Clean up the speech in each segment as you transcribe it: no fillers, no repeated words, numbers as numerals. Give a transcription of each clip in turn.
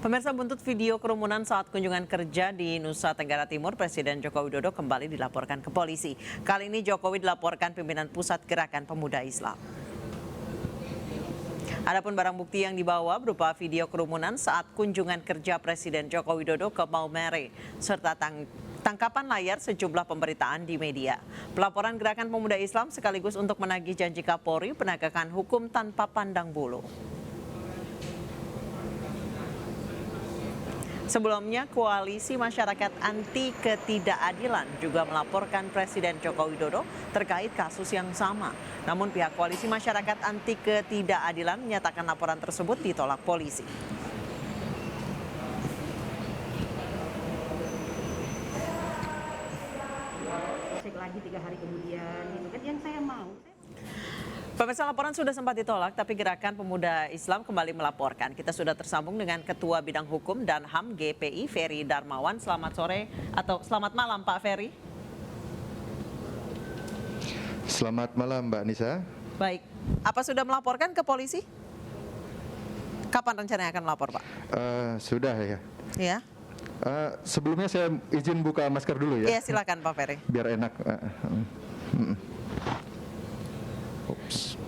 Pemirsa, buntut video kerumunan saat kunjungan kerja di Nusa Tenggara Timur, Presiden Joko Widodo kembali dilaporkan ke polisi. Kali ini Jokowi dilaporkan pimpinan Pusat Gerakan Pemuda Islam. Adapun barang bukti yang dibawa berupa video kerumunan saat kunjungan kerja Presiden Joko Widodo ke Maumere, serta tangkapan layar sejumlah pemberitaan di media. Pelaporan Gerakan Pemuda Islam sekaligus untuk menagih janji Kapolri penegakan hukum tanpa pandang bulu. Sebelumnya, Koalisi Masyarakat Anti Ketidakadilan juga melaporkan Presiden Joko Widodo terkait kasus yang sama. Namun pihak Koalisi Masyarakat Anti Ketidakadilan menyatakan laporan tersebut ditolak polisi. Cek lagi 3 hari kemudian, itu kan yang saya mau. Pemirsa, laporan sudah sempat ditolak, tapi Gerakan Pemuda Islam kembali melaporkan. Kita sudah tersambung dengan Ketua Bidang Hukum dan HAM GPI, Ferry Darmawan. Selamat sore atau selamat malam, Pak Ferry. Selamat malam, Mbak Nisa. Baik, apa sudah melaporkan ke polisi? Kapan rencananya akan melapor, Pak? Sudah ya. Ya. Sebelumnya saya izin buka masker dulu ya. Iya, silakan Pak Ferry. Biar enak. Ups.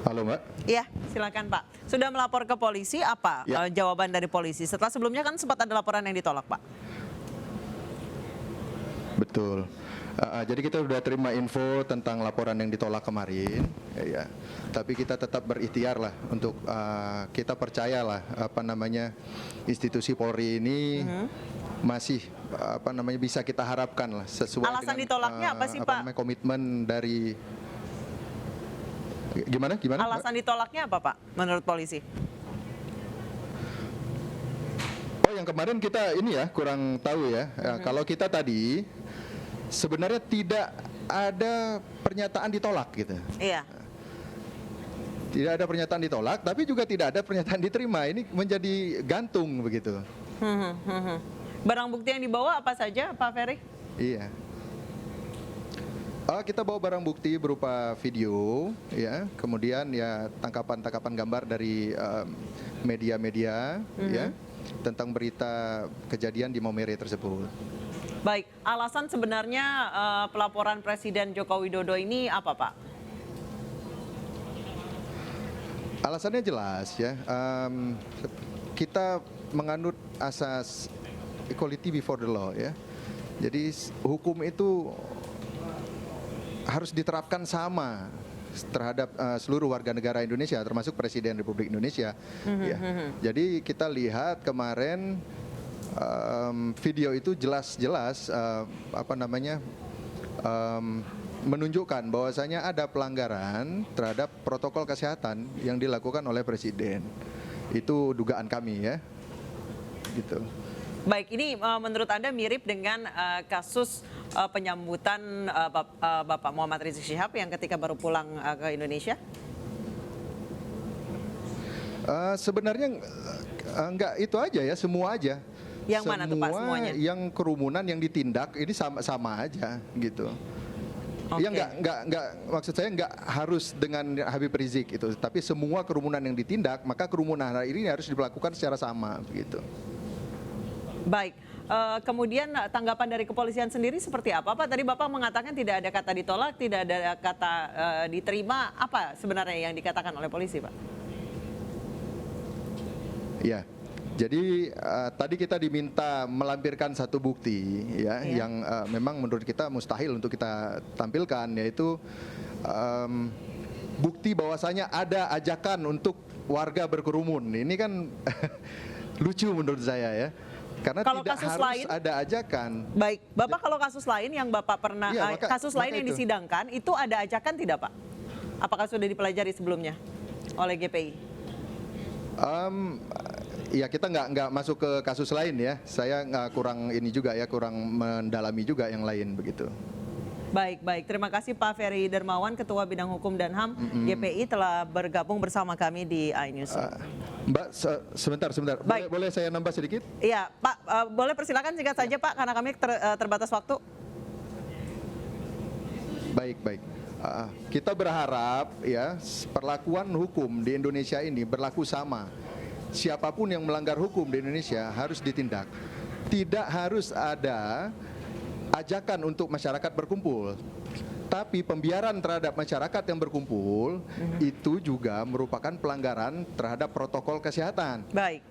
Halo Mbak. Iya, silakan Pak. Sudah melapor ke polisi, apa Ya. jawaban dari polisi? Setelah sebelumnya kan sempat ada laporan yang ditolak, Pak. Betul. Jadi kita sudah terima info tentang laporan yang ditolak kemarin, ya. Tapi kita tetap berikhtiar lah untuk kita percayalah institusi Polri ini masih bisa kita harapkan lah sesuai Alasan dengan ditolaknya apa sih, Pak? Komitmen dari gimana? Alasan ditolaknya apa, Pak, menurut polisi? Oh, yang kemarin kita ini ya kurang tahu ya. Kalau kita tadi sebenarnya tidak ada pernyataan ditolak gitu. Iya. Tidak ada pernyataan ditolak, tapi juga tidak ada pernyataan diterima. Ini menjadi gantung begitu. Barang bukti yang dibawa apa saja, Pak Ferry? Iya. Kita bawa barang bukti berupa video, ya, kemudian ya tangkapan gambar dari media-media, ya, tentang berita kejadian di Maumere tersebut. Baik, alasan sebenarnya pelaporan Presiden Joko Widodo ini apa, Pak? Alasannya jelas ya, kita menganut asas equality before the law ya. Jadi hukum itu harus diterapkan sama terhadap seluruh warga negara Indonesia, termasuk Presiden Republik Indonesia. Ya. Jadi kita lihat kemarin video itu jelas-jelas menunjukkan bahwasanya ada pelanggaran terhadap protokol kesehatan yang dilakukan oleh Presiden. Itu dugaan kami ya, gitu. Baik, ini menurut Anda mirip dengan kasus penyambutan Bapak Muhammad Rizik Syihab yang ketika baru pulang ke Indonesia? Sebenarnya enggak itu aja ya, semua aja. Yang mana tuh, Pak, semuanya? Yang kerumunan yang ditindak ini sama aja gitu. Okay. Ya enggak maksud saya enggak harus dengan Habib Rizik itu, tapi semua kerumunan yang ditindak, maka kerumunan hari ini harus dilakukan secara sama begitu. Baik, kemudian tanggapan dari kepolisian sendiri seperti apa, Pak? Tadi Bapak mengatakan tidak ada kata ditolak, tidak ada kata diterima. Apa sebenarnya yang dikatakan oleh polisi, Pak? Ya, jadi tadi kita diminta melampirkan satu bukti ya, yang memang menurut kita mustahil untuk kita tampilkan, yaitu bukti bahwasanya ada ajakan untuk warga berkerumun. Ini kan lucu menurut saya ya. Karena kalau tidak kasus harus lain, ada ajakan. Baik, Bapak kalau kasus lain yang Bapak pernah, kasus lain yang itu disidangkan, itu ada ajakan tidak, Pak? Apakah sudah dipelajari sebelumnya oleh GPI? Ya kita nggak masuk ke kasus lain ya. Saya kurang mendalami juga yang lain begitu. Baik. Terima kasih Pak Ferry Darmawan, Ketua Bidang Hukum dan HAM GPI telah bergabung bersama kami di iNews. Mbak, sebentar. Boleh saya nambah sedikit? Iya, Pak, boleh persilakan singkat saja Pak, karena kami terbatas waktu. Baik. Kita berharap ya perlakuan hukum di Indonesia ini berlaku sama. Siapapun yang melanggar hukum di Indonesia harus ditindak. Tidak harus ada ajakan untuk masyarakat berkumpul. Tapi pembiaran terhadap masyarakat yang berkumpul itu juga merupakan pelanggaran terhadap protokol kesehatan. Baik.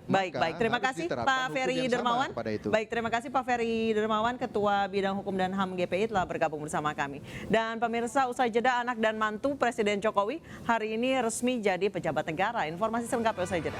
Terima harus kasih diterapkan Pak hukum Ferry yang sama Dermawan. kepada itu. Baik, terima kasih Pak Ferry Dermawan, Ketua Bidang Hukum dan HAM GPI telah bergabung bersama kami. Dan pemirsa, usai jeda anak dan mantu Presiden Jokowi hari ini resmi jadi pejabat negara. Informasi selengkapnya usai jeda.